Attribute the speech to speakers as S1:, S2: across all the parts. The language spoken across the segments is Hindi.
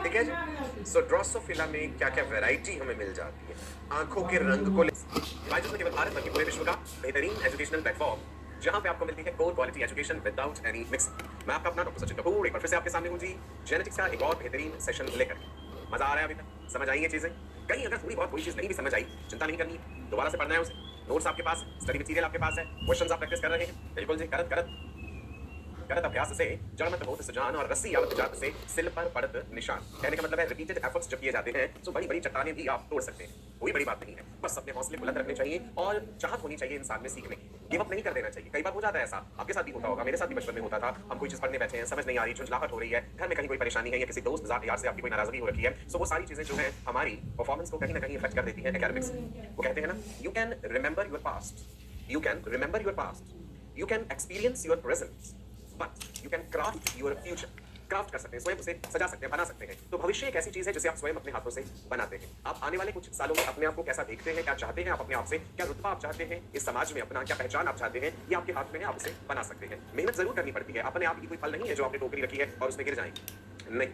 S1: ठीक है जी। सो ड्रोसोफिला में क्या क्या वैरायटी हमें मिल जाती है आंखों के रंग को बायजूस में केवल भारत बल्कि पूरे विश्व का बेहतरीन एजुकेशनल प्लेटफॉर्म जहां पे आपको मिलती है core quality education without any mix. मैं आपका अपना डॉक्टर सचिन कपूर एक बार फिर से आपके सामने हूं जी, जेनेटिक्स का एक और बेहतरीन सेशन लेकर। मजा आ रहा है अभी तक? समझ आई ये चीजें? कहीं अगर थोड़ी बहुत कोई चीज नहीं भी समझ आई, चिंता नहीं करनी है, दोबारा से पढ़ना है उसे। नोट्स आपके पास, स्टडी मटेरियल आपके पास है, क्वेश्चंस आप प्रैक्टिस कर रहे हैं, बिल्कुल जी। करत करत करत अभ्यास से जड़मत होत सुजान और रस्सी आवत जात से सिल पर पड़त निशान। कहने का मतलब है रिपीटेड एफर्ट्स जब किए जाते हैं तो बड़ी बड़ी चट्टानें भी आप तोड़ सकते हैं। कोई बड़ी बात नहीं है, बस अपने हौसले बुलंद रखने चाहिए और चाहत होनी चाहिए इंसान में सीखने की। गिव अप नहीं कर देना चाहिए। कई बार हो जाता है ऐसा, आपके साथ भी होता होगा, मेरे साथ भी बचपन में होता था। हम कोई चीज पढ़ने बैठे हैं, समझ नहीं आ रही, झुंझलाहट हो रही है, घर में कहीं कोई परेशानी है या किसी दोस्त यार से आपकी कोई नाराजगी हो रखी है, सो वो सारी चीजें जो है हमारी परफॉर्मेंस को कहीं ना कहीं इफेक्ट कर देती है एकेडमिक्स। वो कहते हैं ना, you can remember your past, you can remember your past, you can experience your present, but you can craft your future. Craft कर सकते हैं, स्वयं उसे सजा सकते हैं, बना सकते हैं। तो भविष्य एक ऐसी चीज है जिसे आप स्वयं अपने हाथों से बनाते हैं। आप आने वाले कुछ सालों में अपने आप को कैसा देखते हैं, क्या चाहते हैं आप अपने आप से, क्या रुतबा आप चाहते हैं इस समाज में अपना, क्या पहचान आप चाहते हैं, ये आपके हाथ में है, आप उसे बना सकते हैं। मेहनत जरूर करनी पड़ती है, अपने आप की कोई फल नहीं है जो आपने टोकरी रखी है और उसमें गिर जाएंगे, नहीं,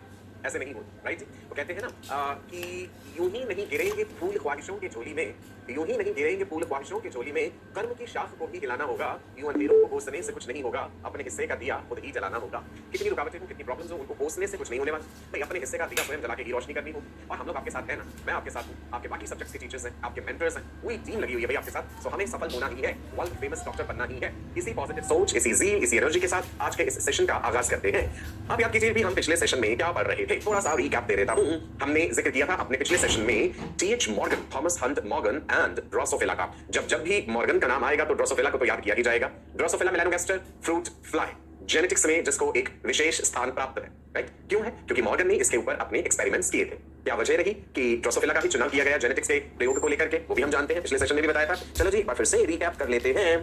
S1: ऐसे नहीं होता, राइट जी। वो कहते हैं ना कि यूं ही नहीं गिरेंगे फूल ख्वाहिशों की झोली में, यूं ही नहीं गिरेंगे फूल ख्वाहिशों की झोली में, कर्म की शाख को भी हिलाना होगा, यूं अंधेरों को कोसने से कुछ नहीं होगा, अपने हिस्से का दिया खुद ही जलाना होगा। कितनी रुकावटें हो, कितनी प्रॉब्लम्स हो, उनको कोसने से कुछ नहीं होने वाला, भाई अपने हिस्से का दिया स्वयं जला के ही रोशनी करनी हो। और हम लोग आपके साथ हैं ना, मैं आपके साथ हूँ, आपके बाकी सब्जेक्ट्स के टीचर्स हैं, आपके मेंटर्स हैं, पूरी टीम लगी हुई है भाई आपके साथ। सो हमें सफल होना ही है, वर्ल्ड फेमस डॉक्टर बनना ही है। इसी पॉजिटिव सोच, इसी ज़ील, इसी एनर्जी के साथ आज के इस सेशन का आगाज करते हैं। अब याद कीजिए भी हम पिछले सेशन में क्या पढ़ रहे थे, थोड़ा सा रिकैप दे देता हूं। हमने जिक्र किया था अपने पिछले सेशन में TH Morgan, Thomas Hunt Morgan and drosophila का। जब भी मॉर्गन का नाम आएगा तो ड्रोसोफिला को तो याद किया ही जाएगा। Drosophila melanogaster fruit fly, genetics में जिसको एक विशेष स्थान प्राप्त है, राइट? क्यों है? क्योंकि मॉर्गन ने इसके ऊपर अपने एक्सपेरिमेंट्स किए थे। क्या वजह रही कि ड्रोसोफिला का ही चुनाव किया गया जेनेटिक्स के प्रयोग को लेकर के, वो भी हम जानते हैं, पिछले सेशन में भी बताया था। चलो जी एक बार फिर से रिकैप कर लेते हैं।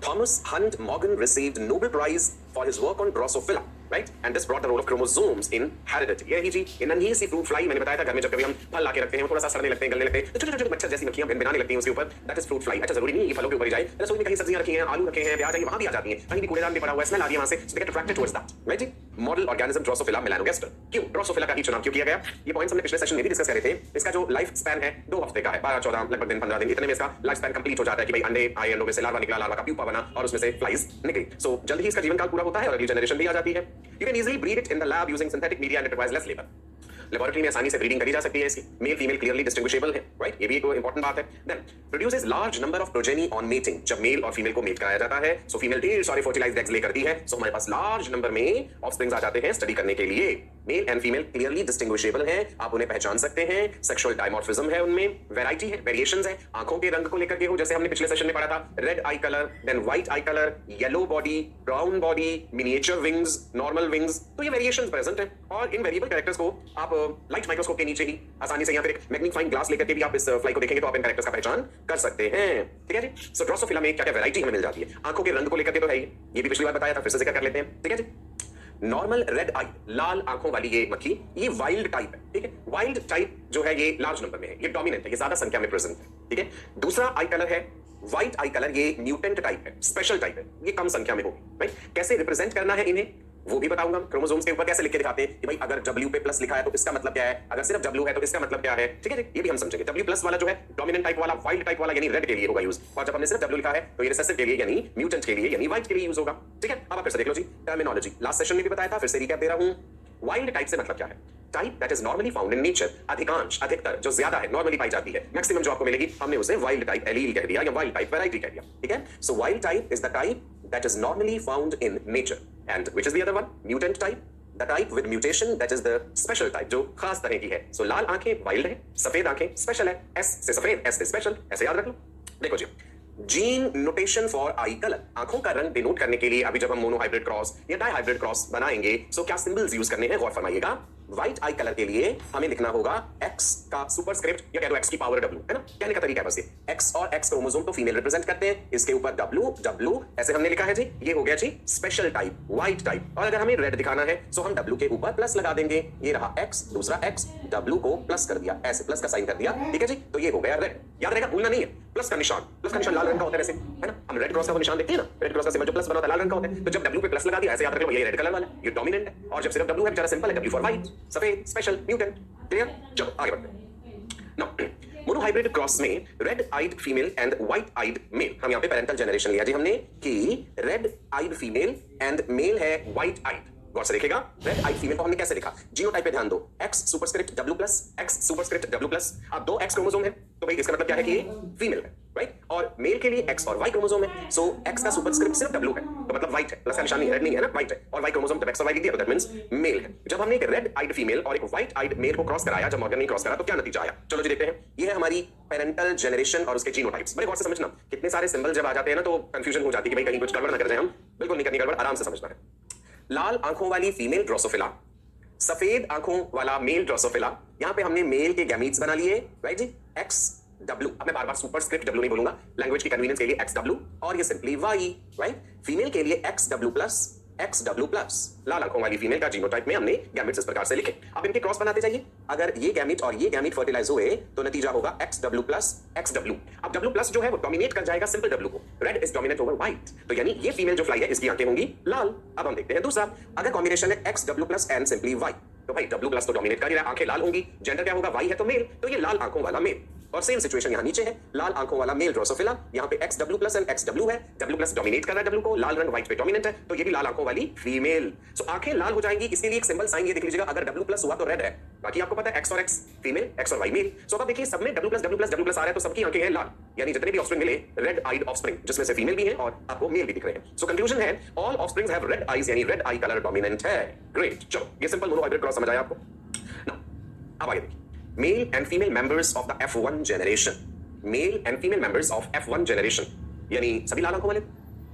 S1: Thomas Hunt Morgan received Nobel Prize for his work on Drosophila, right? And this brought the role of chromosomes in heredity. ये ही जी, ये नन्ही सी फ्रूट फ्लाई, मैंने बताया था घर में जब कभी हम फल लाके रखते हैं, वो थोड़ा सा सड़ने लगते हैं, गलने लगते हैं, तो छोटे छोटे मच्छर जैसी मक्खियां भिनभिनाने लगती हैं उसके ऊपर, that is fruit fly। अच्छा जरूरी नहीं ये फलों के ऊपर ही जाए, रसोई में कहीं सब्जियां रखी हैं, आलू रखे हैं, प्याज है, वहां भी आ जाती हैं, कहीं भी कूड़ेदान भी पड़ा हुआ है, स्मेल आ रही है वहां से, so they get attracted towards that, right ji? Model organism drosophila melanogaster. क्यों ड्रोसोफिला का ही चुनाव क्यों किया गया? ये पॉइंट्स हमने पिछले सेशन में भी डिस्कस करे थे। इसका जो लाइफ स्पैन है 2 हफ्ते का है, 12-14 लगभग दिन 15 दिन, इतने में इसका लाइफ स्पैन कंप्लीट हो जाता है कि भाई अंडे आए, अंडों में से लार्वा निकला, लार्वा का प्यूपा बना और उसमें से फ्लाइज निकली। सो जल्द ही इसका जीवन काल पूरा होता है और अगली जनरेशन भी आ जाती है। You can easily breed it in the lab using synthetic media and it requires less labour. Laboratory में आसानी से ब्रीडिंग करी जा सकती है इसकी, मेल फीमेल क्लियरली डिस्टिंग्विशेबल है, राइट? ये भी एक इंपॉर्टेंट बात है। Then produces large number of progeny on mating, जब मेल और फीमेल को मेट कराया जाता है सो फीमेल ढेर सारे फर्टिलाइज्ड एग्स ले करती है, सो हमारे पास लार्ज नंबर में ऑफस्प्रिंग्स आ जाते हैं स्टडी करने के लिए। Mail and female clearly distinguishable हैं, आप उन्हें पहचान सकते हैं, सेक्सुअल डायमॉर्फिज्म है उनमें, वैरायटी है, वेरिएशंस है, आंखों के रंग को लेकर के हो, जैसे हमने पिछले सेशन में पढ़ा था, red eye colour, then white eye colour, yellow body, brown body, miniature wings, normal wings, तो ये वेरिएशंस प्रेजेंट हैं। और इन वेरिएबल कैरेक्टर्स को आप लाइट माइक्रोस्कोप के नीचे ही आसानी से या फिर एक मैग्नीफाइंग ग्लास लेकर के भी आप इस फ्लाई को देखेंगे तो आप इन कैरेक्टर्स का पहचान कर सकते हैं, ठीक है जी। सो ड्रोसोफिला में क्या क्या वैरायटी हमें मिल जाती है आंखों के रंग को लेकर के, तो है ये भी पिछली बार बताया था, फिर से जिक्र कर लेते हैं, ठीक है जी। नॉर्मल रेड आई, लाल आंखों वाली ये मक्खी, ये वाइल्ड टाइप है, ठीक है? वाइल्ड टाइप जो है ये लार्ज नंबर में है, ये डोमिनेंट है, ये ज्यादा संख्या में प्रेजेंट है, ठीक है? दूसरा आई कलर है व्हाइट आई कलर, ये म्यूटेंट टाइप है, स्पेशल टाइप है, ये कम संख्या में होगी, राइट? कैसे रिप्रेजेंट करना है इन्हें वो भी बताऊंगा। क्रोमोसोम्स के ऊपर कैसे लिख के दिखाते हैं कि भाई अगर W पे प्लस लिखा है तो इसका मतलब क्या है, अगर सिर्फ W है तो इसका मतलब क्या है, ठीक है? ये भी हम समझेंगे। W प्लस वाला जो है डोमिनेंट टाइप वाला, वाइल्ड टाइप वाला यानी रेड के लिए होगा यूज, और जब हमने सिर्फ W लिखा है तो ये रिसेसिव के लिए यानी म्यूटेंट के लिए यानी व्हाइट के लिए यूज होगा, ठीक है? अब आप फिर से देख लो जी, टर्मिनोलॉजी लास्ट सेशन में भी बताया था, फिर से रिकैप दे रहा हूं। वाइल्ड टाइप से मतलब क्या है? Type that is normally found in nature, अधिकांश, अधिकतर, जो ज्यादा है, नॉर्मली पाई जाती है, मैक्सिमम जो आपको मिलेगी, हमने उसे वाइल्ड टाइप एलील कह दिया या वाइल्ड टाइप वैरायटी कह दिया, ठीक है? So wild type is the type that is normally found in nature, and which is the other one, mutant type, the type with mutation that is the special type, जो खास तरह की है। So लाल आंखें वाइल्ड है, सफेद आंखें स्पेशल है, S से सफेद, S से स्पेशल, ऐसे याद रख लो। देखो जी, gene notation for eye colour, आंखों का रंग डिनोट करने के लिए अभी जब हम मोनोहाइब्रिड क्रॉस या डाइहाइब्रिड क्रॉस बनाएंगे सो क्या सिंबल्स यूज करने हैं, गौर फरमाइएगा। व्हाइट आई कलर के लिए हमें लिखना होगा X का सुपरस्क्रिप्ट या कह दो X की पावर W, है ना? कहने का तरीका है बस ये, X और X क्रोमोसोम तो फीमेल रिप्रेजेंट करते हैं, इसके ऊपर W ऐसे हमने लिखा है जी, ये हो गया जी स्पेशल टाइप, व्हाइट टाइप। और अगर हमें रेड दिखाना है सो हम W के ऊपर प्लस लगा देंगे, ये रहा X, दूसरा X, W को प्लस कर दिया, ऐसे प्लस का साइन कर दिया, ठीक है जी? तो ये हो गया रेड, याद रहेगा, भूलना नहीं है। प्लस का निशान लाल रंग का होता है, वैसे है ना? हम रेड क्रॉस का वो निशान देखते हैं ना, रेड क्रॉस का सिंबल जो प्लस बना होता है लाल रंग का होता है, तो जब W पे प्लस लगा दिया ऐसे याद रख लो, ये रेड कलर वाला, ये डोमिनेंट है। और जब सिर्फ W है, बेचारा सिंपल है, W फॉर व्हाइट, सफेद, स्पेशल, म्यूटेंट। क्लियर? चलो आगे बढ़ते हैं। नाउ मोनोहाइब्रिड क्रॉस में red eyed female and white eyed male, हम यहाँ पे पेरेंटल जनरेशन लिया जी हमने कि red eyed female and male है व्हाइट आइड। गौर से देखिएगा, रेड आइड फीमेल को हमने कैसे लिखा, जीनोटाइप पे ध्यान दो, X superscript W plus, X superscript W plus. अब 2 X क्रोमोसोम है तो भाई इसका मतलब क्या है कि ये फीमेल है, राइट? और मेल के लिए X और Y क्रोमोसोम है, सो X का सुपरस्क्रिप्ट सिर्फ W है तो मतलब व्हाइट है, प्लस का निशान नहीं, रेड नहीं है ना, व्हाइट है। और Y क्रोमोसोम जब X और Y लिख दिया तो दैट मींस मेल है। जब हमने एक रेड आइड फीमेल और एक व्हाइट आइड मेल को क्रॉस कराया, जब मॉर्गन ने क्रॉस करा तो क्या नतीजा आया, चलो जी देखते हैं। ये है हमारी पेरेंटल जनरेशन और उसके जीनोटाइप्स। बड़े गौर से समझना, कितने सारे सिंबल जब आ जाते हैं ना तो कंफ्यूजन हो जाती है कि भाई कहीं कुछ गड़बड़ ना कर जाए हम। बिल्कुल नहीं करनी गड़बड़, आराम से समझना है। लाल आंखों वाली फीमेल ड्रोसोफिला, सफेद आंखों वाला मेल ड्रोसोफिला। यहां पे हमने मेल के गैमीट्स बना लिए, राइट जी, एक्स डब्ल्यू। अब मैं बार बार सुपरस्क्रिप्ट डब्ल्यू नहीं बोलूंगा, लैंग्वेज की कन्वीनियंस के लिए एक्स डब्ल्यू, और ये सिंपली वाई, राइट? फीमेल के लिए X W plus, X W plus. लाल आंखों वाली फीमेल का जीनोटाइप में हमने गैमीट्स इस प्रकार से लिखे। अब इनके क्रॉस बनाते जाइए, अगर ये गैमीट और ये गैमीट फर्टिलाइज हुए तो नतीजा होगा x W plus, X W. अब डब्ल्यू प्लस जो है वो डोमिनेट कर जाएगा सिंपल डब्ल्यू को, red is dominate over white, तो यानी ये फीमेल जो फ्लाई है इसकी आंखें होंगी लाल। अब हम देखते हैं दूसरा, अगर कॉम्बिनेशन है X W plus and simply Y, तो भाई डब्ल्यू प्लस तो डोमिनेट कर ही रहा है, आंखें लाल होंगी। जेंडर क्या होगा, वाई है तो मेल, तो ये लाल आंखों वाला मेल। और सेम सिचुएशन यहां नीचे है, लाल आंखों वाला मेल ड्रोसोफिला, यहां पे x W plus and x W है, डब्ल्यू प्लस डोमिनेट कर रहा है डब्ल्यू को, लाल रंग व्हाइट पे डोमिनेंट है, तो ये भी लाल आंखों वाली फीमेल। सो आंखें लाल हो जाएंगी, इसके लिए एक सिंबल साइन ये देख लीजिएगा, अगर डब्ल्यू प्लस हुआ तो रेड है, बाकी आपको पता है एक्स और एक्स फीमेल, एक्स और वाई मेल। सो अब देखिए सब में W plus W plus W plus आ रहा है तो सबकी आंखें हैं लाल, यानी जितने भी ऑफस्प्रिंग मिले रेड आइड ऑफस्प्रिंग, जिसमें से फीमेल भी है और आपको मेल भी दिख रहे हैं। सो कंक्लूजन है all offsprings have read eyes, यानी रेड आई कलर डोमिनेंट है। ग्रेट, चलो ये सिंपल मोनोहाइब्रिड क्रॉस समझ आया आपको। नाउ अब आगे देखिए, mail and female members of the F1 generation, mail and female members of F1 generation, यानी सभी लाल आंखों वाले,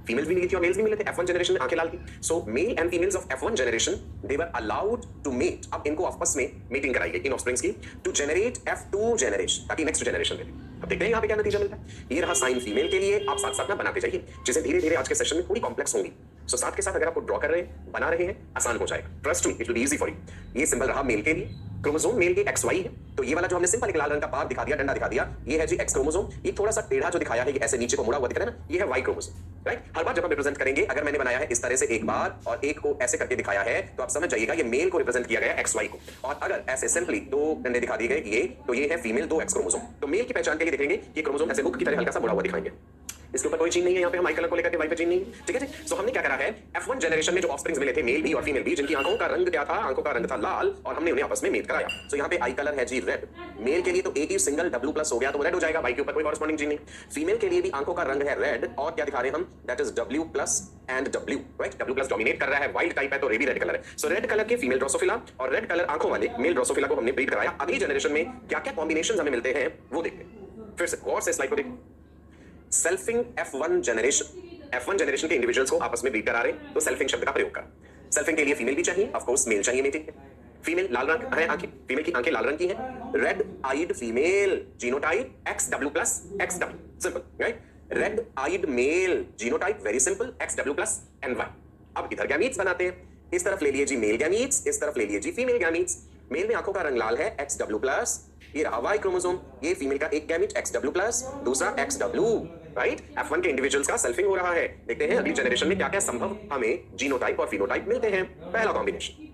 S1: फीमेल्स भी मिली थी और मेल्स भी मिले थे F1 जनरेशन में, आंखें लाल थी। So male and females of F1 generation they were allowed to mate, अब इनको आपस में मीटिंग कराई गई इन ऑफस्प्रिंग्स की, टू जनरेट F2 जनरेशन, ताकि नेक्स्ट जनरेशन में। अब देखते हैं यहाँ पे क्या नतीजा मिलता है। ये रहा साइन फीमेल के लिए, आप साथ साथ ना बनाते जाइए, जिसे धीरे धीरे आज के सेशन में थोड़ी कॉम्प्लेक्स होंगी। सो साथ के साथ अगर आपको ड्रॉ कर रहे हैं, बना रहे हैं, आसान हो जाएगा, trust me it will be easy for you. ये सिंबल रहा मेल के लिए, क्रोमोसोम मेल के XY है, तो ये वाला जो हमने सिंपल एक लाल रंग का पार दिखा दिया, डंडा दिखा दिया, ये है जी X क्रोमोसोम। ये थोड़ा सा टेढ़ा जो दिखाया है, ये ऐसे नीचे को मुड़ा हुआ दिख रहा है ना, ये है Y क्रोमोसोम, राइट? हर बार जब हम रिप्रेजेंट करेंगे, अगर मैंने बनाया है इस तरह से एक बार और एक को ऐसे करके दिखाया है, तो आप समझ जाइएगा ये मेल को रिप्रेजेंट किया गया XY को, और अगर ऐसे सिंपली 2 डंडे दिखा दिए गए ये, तो ये है फीमेल 2 X क्रोमोसोम। तो मेल की पहचान के लिए देखेंगे ये क्रोमोसोम ऐसे हुक की तरह हल्का सा मुड़ा हुआ दिखाएंगे, इसके ऊपर कोई चीज नहीं है, यहाँ पे हम आई कलर को लेकर के वाई पे चीज नहीं है, ठीक है जी। सो हमने क्या करा है, F1 जनरेशन में जो ऑफस्प्रिंग्स मिले थे मेल भी और फीमेल भी, जिनकी आंखों का रंग क्या था, आंखों का रंग था लाल, और हमने उन्हें आपस में मेट कराया। सो यहाँ पे आई कलर है जी रेड, मेल के लिए तो एक ही सिंगल डब्ल्यू प्लस हो गया तो वो रेड हो जाएगा, वाई के ऊपर कोई कॉरेस्पॉन्डिंग चीज नहीं। फीमेल के लिए भी आंखों का रंग है रेड, और क्या दिखा रहे हैं हम, that is W plus and W, right? W plus dominate कर रहा है, वाइल्ड टाइप है तो ये भी रेड कलर है। सो रेड कलर के फीमेल ड्रोसोफिला और रेड कलर आंखों वाले मेल ड्रोसोफिला को हमने ब्रीड कराया। अगली जनरेशन में क्या क्या कॉम्बिनेशंस हमें मिलते हैं वो देखते हैं। फिर से गौर से स्लाइड को देखिए, सेल्फिंग F1 जनरेशन के इंडिविजुअल्स को आपस में ब्रीड करा रहे, तो सेल्फिंग शब्द का प्रयोग कर। सेल्फिंग के लिए फीमेल भी चाहिए, ऑफ कोर्स मेल चाहिए मेटिंग। फीमेल लाल रंग है आंखें, फीमेल की आंखें लाल रंग की हैं, red eyed female, genotype XW plus XW, simple, right? Red eyed male, genotype very simple, XW plus and Y। अब इधर गैमीट्स बनाते हैं, इस तरफ ले लिए जी मेल गैमीट्स, इस तरफ ले लिए जी फीमेल गैमीट्स। मेल में आंखों का रंग लाल है, XW प्लस, ये रहा Y क्रोमोसोम, ये फीमेल का एक गैमीट XW प्लस, दूसरा XW, राइट? F1 के इंडिविजुअल्स का सेल्फिंग हो रहा है। देखते हैं अगली जनरेशन में क्या क्या संभव हमें जीनोटाइप और फिनोटाइप मिलते हैं। पहला कॉम्बिनेशन,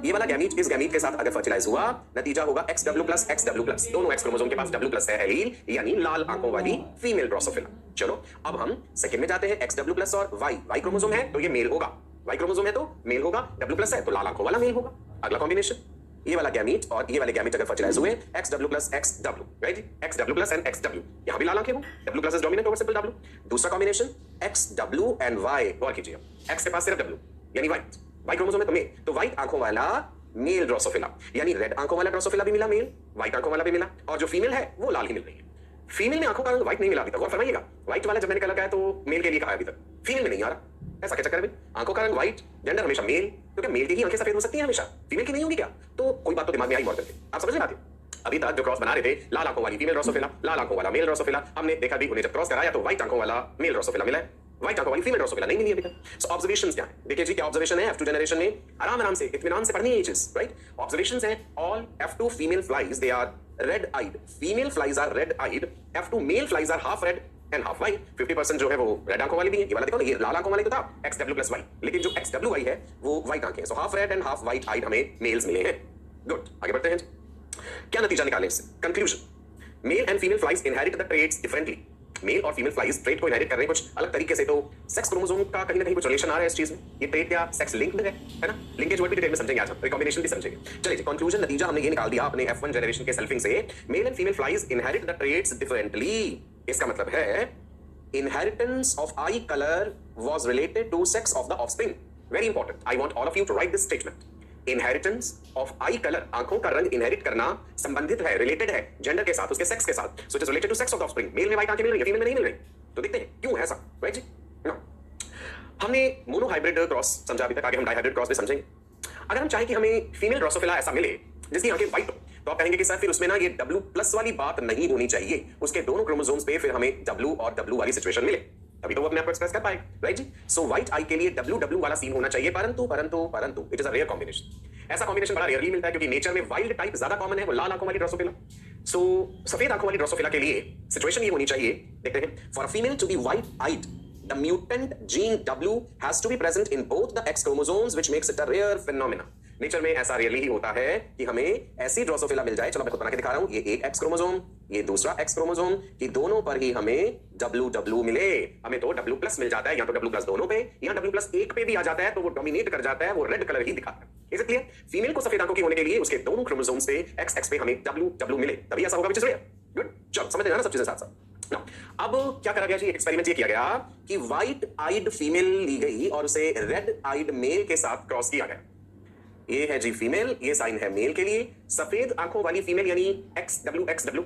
S1: ये वाला गैमीट इस गैमीट के साथ अगर फर्टिलाइज हुआ, नतीजा होगा XW प्लस XW प्लस, दोनों X क्रोमोसोम के पास W प्लस है एलील, यानी लाल आंखों वाली फीमेल ड्रोसोफिला। चलो अब हम सेकंड में जाते हैं, XW प्लस और Y क्रोमोसोम है तो ये मेल होगा, Y क्रोमोसोम है तो मेल होगा, W प्लस है तो लाल आंखों वाला मेल होगा। अगला कॉम्बिनेशन, ये वाला गैमीट और ये वाले गैमीट अगर फर्टिलाइज हुए, XW plus XW, right? XW plus and XW, यहां भी लाल आंखें हो, W plus is dominant over simple W। दूसरा कॉम्बिनेशन XW एंड Y, गौर कीजिए, X के पास सिर्फ W, यानी व्हाइट, Y क्रोमोसोम है तो मेल, तो व्हाइट आंखों वाला मेल ड्रोसोफिला, यानी रेड आंखों वाला ड्रोसोफिला भी मिला मेल, व्हाइट आंखों वाला भी मिला, और जो फीमेल है वो लाल ही मिल रही है। फीमेल में आंखों का रंग व्हाइट नहीं मिला अभी तक, और फरमाइएगा व्हाइट वाला जब मैंने कलर कहा है तो मेल के लिए कहा अभी तक, फीमेल में नहीं आ रहा, ऐसा क्या चक्कर है भाई? आंखों का रंग व्हाइट, जेंडर हमेशा मेल, क्योंकि मेल की ही आंखें सफेद हो सकती हैं हमेशा, फीमेल की नहीं होंगी क्या? तो कोई बात तो दिमाग में आई मॉडल के, आप समझ रहे थे? अभी तक जो क्रॉस बना रहे थे, लाल आंखों वाली फीमेल ड्रोसोफिला, लाल आंखों वाला मेल ड्रोसोफिला, हमने देखा भी उन्हें जब क्रॉस कराया तो व्हाइट आंखों वाला मेल ड्रोसोफिला मिला है, व्हाइट आंखों वाली फीमेल ड्रोसोफिला नहीं मिली अभी तक। सो ऑब्जर्वेशंस क्या है? देखिए जी क्या ऑब्जर्वेशन है F2 जनरेशन में, आराम से इत्मीनान से पढ़नी है ये चीज, राइट? ऑब्जर्वेशंस हैं, all F2 female flies they are red eyed, female flies are red eyed, F2 male flies are half red and half white, 50% जो है वो रेड आंखों वाली भी है। ये वाला देखो, ये लाल आंखों वाले तो था XW प्लस Y, लेकिन जो XWY है वो व्हाइट आंखें हैं, so half red and half white eyed हमें मेल्स मिले हैं। गुड, आगे बढ़ते हैं। क्या नतीजा निकालें इससे? Conclusion, male and female flies inherit the traits differently. Male और फीमेल फ्लाइज ट्रेट को इनहेरिट कर रहे हैं कुछ अलग तरीके से। तो सेक्स क्रोमोसोम का कहीं ना कहीं कुछ रिलेशन आ रहा है इस चीज में। ये ट्रेट क्या सेक्स लिंक्ड है ना? लिंकेज वर्ड भी डिटेल में समझेंगे आज हम, रिकॉम्बिनेशन भी समझेंगे। चलिए कंक्लूजन, नतीजा हमने ये निकाल दिया अपने F1 जनरेशन के सेल्फिंग से, mail and female flies inherit the traits differently. इसका मतलब है inheritance of eye color was related to sex of the offspring. Very important. I want all of you to write this statement. Inheritance of eye color, आंखों का रंग इनहेरिट करना संबंधित है, रिलेटेड है जेंडर के साथ, उसके सेक्स के साथ। So it is related to sex of the offspring. Male में व्हाइट आंखें मिल रही है, फीमेल में नहीं मिल रही। तो देखते हैं क्यों है ऐसा, राइट जी? नो, हमने मोनो हाइब्रिड क्रॉस समझा अभी तक, आगे हम डाई हाइब्रिड क्रॉस भी समझेंगे। अगर हम चाहें कि हमें फीमेल ड्रोसोफिला ऐसा मिले जिसकी आंखें व्हाइट हो, तो आप कहेंगे कि सर फिर उसमें ना ये W+ वाली बात नहीं होनी चाहिए, उसके दोनों क्रोमोसोम्स पे फिर हमें W और W वाली सिचुएशन मिले, तभी तो वो अपने आप को एक्सप्रेस कर पाएगा, राइट जी? सो व्हाइट आई के लिए W वाला सीन होना चाहिए, परंतु it is a rare combination. ऐसा कॉम्बिनेशन बड़ा रेयरली मिलता है क्योंकि नेचर में वाइल्ड टाइप ज्यादा कॉमन है, वो लाल आंखों वाली ड्रोसोफिला। सो सफेद आंखों वाली ड्रोसोफिला के लिए सिचुएशन ये होनी चाहिए, देखते हैं, for a female to be white eyed the mutant gene W has to be present in both the X chromosomes, which makes it a rare phenomena. Nature में ऐसा रियली ही होता है कि हमें ऐसी ड्रोसोफिला मिल जाए, चलो मैं खुद बना के दिखा रहा हूं, ये एक X क्रोमोसोम, ये दूसरा X क्रोमोसोम, कि दोनों पर ही हमें W मिले। हमें तो W+ मिल जाता है, या तो W+ दोनों पे, या W+ एक पे भी आ जाता है तो वो डोमिनेट कर जाता है, वो रेड कलर ही दिखाता है। Is it clear? फीमेल को सफेद आंखों की होने के लिए उसके दोनों क्रोमोसोम्स पे XX पे हमें W मिले, तभी ऐसा होगा, विच इज रेयर। गुड, चलो समझ लेना ना सब चीजें साथ साथ। Now, अब क्या करा गया जी? एक्सपेरिमेंट ये किया गया कि व्हाइट आइड फीमेल ली गई और उसे रेड आइड मेल के साथ क्रॉस किया गया। ये है जी फीमेल, ये साइन है मेल के लिए। सफेद आंखों वाली फीमेल यानी XW,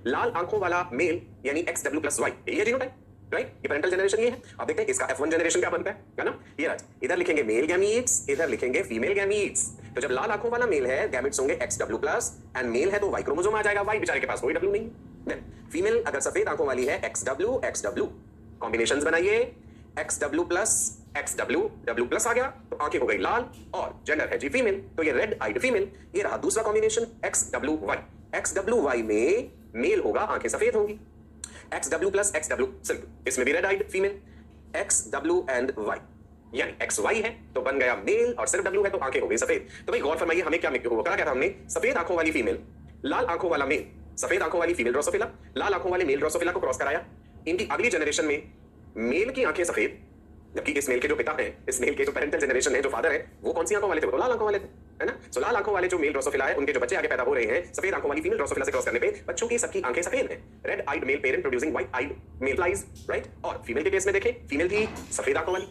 S1: लाल आंखों वाला मेल यानी XW+Y। ये है जीनोटाइप, राइट? ये पेरेंटल जनरेशन ये है। अब देखते हैं इसका F1 जनरेशन क्या बनता है ना? ये राज, इधर लिखेंगे मेल गैमीट्स, इधर लिखेंगे फीमेल गैमीट्स। तो जब लाल आंखों वाला मेल है, गैमीट्स होंगे XW+ एंड मेल है तो Y क्रोमोसोम आ जाएगा। Y बेचारे के पास कोई W नहीं। फीमेल अगर सफेद आंखों वाली है, XW, कॉम्बिनेशंस बनाइए, XW+, W+ आ गया तो आंखें हो गई लाल और जेंडर है जी फीमेल, तो ये रेड आइड फीमेल। ये रहा दूसरा कॉम्बिनेशन XWY में मेल होगा, आंखें सफेद होंगी। XW+, सिर्फ इसमें भी red eyed female, XW and Y यानी XY है तो बन गया मेल और सिर्फ W है तो आंखें हो गई सफेद। तो भाई गौर फरमाइए, हमें क्या करा क्या था? हमने सफेद आंखों वाली फीमेल, लाल आंखों वाला मेल, सफेद आंखों वाली फीमेल ड्रोसोफिला, लाल आंखों वाले मेल ड्रोसोफिला को क्रॉस कराया। इनकी अगली जनरेशन में मेल की आंखें सफेद, जबकि इस मेल के जो पिता हैं, इस मेल के जो पेरेंटल जनरेशन है, जो फादर है, वो कौन सी आंखों वाले थे? वो लाल आंखों वाले थे, है ना? सो लाल आंखों वाले जो मेल ड्रोसोफिला है, उनके जो बच्चे आगे पैदा हो रहे हैं सफेद आंखों वाली फीमेल ड्रोसोफिला से क्रॉस करने पे बच्चों की सबकी आंखें सफेद हैं। Red eyed male parent producing white eyed male flies, right? और फीमेल के केस में देखें, फीमेल थी सफेद आंखों वाली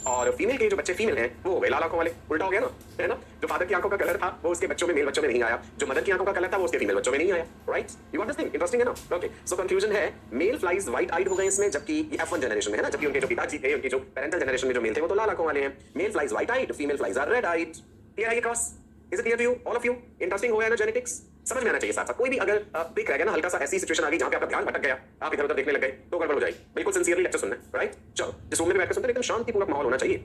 S1: और फीमेल के जो बच्चे फीमेल हैं वो हो गए लाल आंखों वाले। उल्टा हो गया ना, है ना? जो फादर की आंखों का कलर था वो उसके बच्चों में, मेल बच्चों में नहीं आया, जो मदर की आंखों का कलर था वो उसके फीमेल बच्चों में नहीं आया, right? You got this thing? Interesting है ना? ओके, सो कंक्लूजन है मेल फ्लाइज व्हाइट आइड हो गए इसमें, जबकि ये F1 जनरेशन में है ना, जबकि उनके जो पिताजी थे, उनके जो पेरेंटल जनरेशन में जो मेल थे वो तो लाल आंखों वाले हैं। Male flies white eyed, female flies are red eyed. Clear है ये क्रॉस? Is it clear to you all of you? Interesting हो गया ना जेनेटिक्स? समझ में आना चाहिए साथ साथ। कोई भी अगर ब्रेक रह गया ना, हल्का सा ऐसी सिचुएशन आ गई जहां पे आपका ध्यान भटक गया, आप इधर उधर देखने लग गए, तो गड़बड़ हो जाएगी। बिल्कुल सिंसियरली लेक्चर सुनना है, राइट? चलो जिस रूम में बैठ कर सुनते हैं एकदम शांतिपूर्वक माहौल होना चाहिए।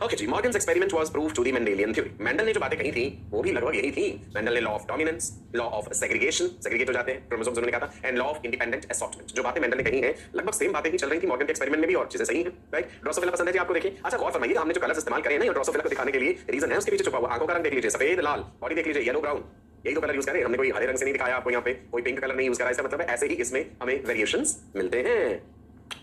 S1: Okay ji, Morgan's experiment was prove to the Mendelian theory. Mendel ने जो बातें कही थी वो भी लगभग यही थी। मेंडल ने law of dominance, law of segregation, segregate हो जाते हैं क्रोमोसोम्स, उन्होंने कहा था, and law of independent assortment. जो बातें मेंडल ने कही हैं लगभग सेम बातें ही चल रही थी मॉर्गन के एक्सपेरिमेंट में भी, और चीजें सही हैं, राइट? ड्रोसोफिला पसंद है जी आपको? देखिए, अच्छा गौर फरमाइए, हमने जो कलर्स इस्तेमाल करे हैं ना ड्रोसोफिला को दिखाने के लिए, रीजन है उसके पीछे छुपा हुआ। आंखों का रंग देख लीजिए, सफेद लाल, बॉडी देख लीजिए येलो ब्राउन, यही तो कलर यूज करें हमने। कोई हरे रंग से नहीं दिखाया आपको, यहाँ पे कोई पिंक कलर नहीं यूज करा। इसका मतलब है ऐसे ही इसमें हमें वेरिएशंस मिलते हैं।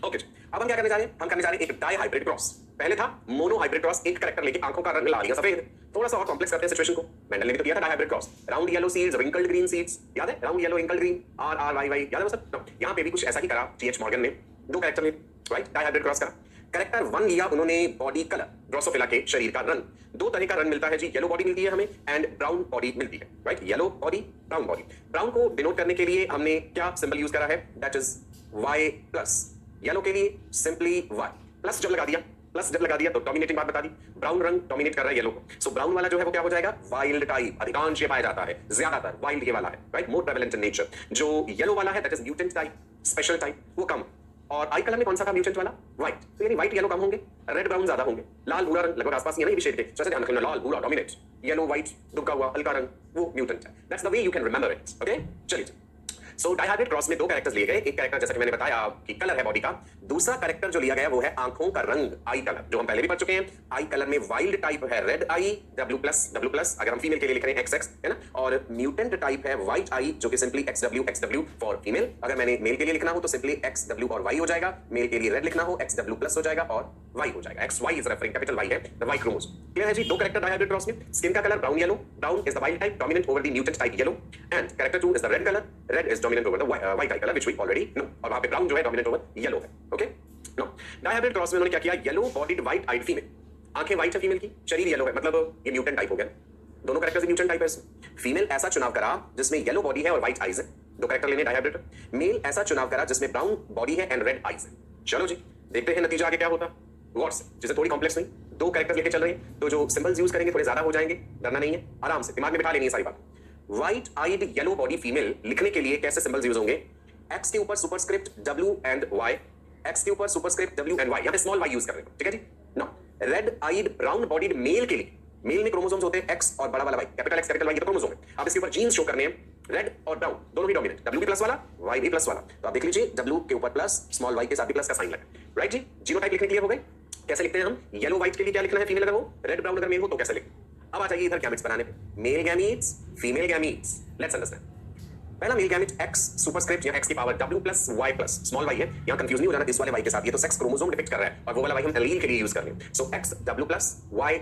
S1: ओके, अब हम क्या करने जा रहे हैं? हम करने जा रहे हैं एक डाई हाइब्रिड क्रॉस। पहले था मोनो हाइब्रिड क्रॉस, एक कैरेक्टर लेके आंखों का रंग लाल या सफेद। थोड़ा सा और कॉम्प्लेक्स करते हैं सिचुएशन को। मेंडल ने भी तो दिया था dihybrid cross, round yellow seeds, wrinkled green seeds, याद है? Round yellow wrinkled green, RRYY, याद है वो सब? यहाँ पे भी कुछ ऐसा ही करा TH मॉर्गन ने, दो कैरेक्टर में, राइट? डाई हाइब्रिड क्रॉस करा। कैरेक्टर 1 लिया उन्होंने बॉडी कलर, ड्रोसोफिला के शरीर का रंग। दो तरह का रंग मिलता है जी, येलो बॉडी मिलती है हमें एंड ब्राउन बॉडी मिलती है, right? Yellow body, brown body. Brown को डिनोट करने के लिए हमने क्या सिंबल यूज करा है? That is Y+। येलो के लिए सिंपली Y प्लस जब लगा दिया तो डोमिनेटिंग बात बता दी, ब्राउन रंग डोमिनेट कर रहा है येलो को। सो ब्राउन वाला जो है वो क्या हो जाएगा? Wild type. अधिकांश ये पाया जाता है, ज्यादातर वाइल्ड ये वाला है, right? More prevalent in nature. जो येलो वाला है that is mutant type, special type, वो कम। और आई कलर में कौन सा था म्यूटेंट वाला? व्हाइट। तो यानी व्हाइट येलो कम होंगे, रेड ब्राउन ज्यादा होंगे, लाल भूरा रंग लगभग आसपास ही है ना, ये भी शेड के। जैसे ध्यान रखना, लाल भूरा डोमिनेट, येलो व्हाइट दुबका हुआ हल्का रंग वो म्यूटेंट है। That's the way you can remember it. Okay, चलिए सो डायहाइब्रिड क्रॉस में दो कैरेक्टर्स लिए गए, एक कैरेक्टर जैसा कि मैंने बताया कि कलर है बॉडी का, दूसरा कैरेक्टर जो लिया गया वो है आंखों का रंग, आई कलर, जो हम पहले भी पढ़ चुके हैं। आई कलर में वाइल्ड टाइप है रेड आई, W+, अगर हम फीमेल के लिए लिख रहे हैं XX, है ना, और म्यूटेंट टाइप है व्हाइट आई, जो कि सिंपली XW फॉर फीमेल। अगर मैंने मेल के लिए लिखना हो तो सिंपली XW और Y हो जाएगा, मेल के लिए रेड लिखना हो XW+ हो जाएगा और Y हो जाएगा। XY is referring capital Y है, द Y क्रोमोसोम। क्लियर है जी? दो कैरेक्टर डायहाइब्रिड क्रॉस में, स्किन का colour brown yellow, brown is the wild type dominant over the mutant type yellow, and character 2 is the red colour, red is dominant over the white type colour which we already know, और वहां पे ब्राउन जो है डोमिनेंट ओवर येलो है। ओके, नो डायहाइब्रिड क्रॉस में उन्होंने क्या किया, yellow bodied white eyed female, आंखें व्हाइट है फीमेल की, शरीर येलो है, मतलब ये म्यूटेंट टाइप हो गया। दोनों कैरेक्टर्स म्यूटेंट टाइप है। फीमेल ऐसा चुनाव करा जिसमें येलो बॉडी है और व्हाइट आईज है, दो कैरेक्टर लेने डायहाइब्रिड। मेल ऐसा चुनाव करा जिसमें ब्राउन बॉडी है एंड रेड आईज है। चलो जी देखते हैं नतीजा आगे क्या होता। वर्ड्स जिसे थोड़ी कॉम्प्लेक्स नहीं, दो कैरेक्टर्स लेके चल रहे हैं तो जो सिंबल्स यूज करेंगे थोड़े ज्यादा हो जाएंगे, डरना नहीं है, आराम से दिमाग में बिठा लेनी है सारी बात। White eyed yellow body female लिखने के लिए कैसे सिंबल्स यूज होंगे, एक्स के ऊपर superscript W and Y, x के ऊपर सुपरस्क्रिप्ट W एंड Y, यहां पे स्मॉल y यूज कर रहे हैं, ठीक है जी। No red eyed brown bodied male के लिए, मेल में क्रोमोसोम्स होते हैं X और बड़ा वाला Y, capital X capital Y, ये तो क्रोमोसोम है। अब इसके ऊपर जीन्स शो करने हैं, रेड और ब्राउन दोनों ही डोमिनेंट, W भी प्लस वाला Y भी प्लस वाला, तो आप देख लीजिए W के ऊपर प्लस, स्मॉल y के साथ भी प्लस का साइन लगा, राइट जी। जीनोटाइप लिखने के लिए हो गए, कैसे लिखते हैं हम, येलो व्हाइट के लिए क्या लिखना है फीमेल अगर हो, रेड ब्राउन अगर मेल हो तो कैसे लिखें। अब आ जाइए इधर गैमेट्स बनाने पे, male gametes female gametes, let's understand. पहला मेल गैमेट X सुपरस्क्रिप्ट या X की पावर W+Y+, स्मॉल y है, यहां कंफ्यूज नहीं हो जाना इस वाले y के साथ, ये तो सेक्स क्रोमोसोम डिपिक्ट कर रहा है और वो वाला y हम एलील के लिए यूज कर रहे हैं। सो XW+Y+,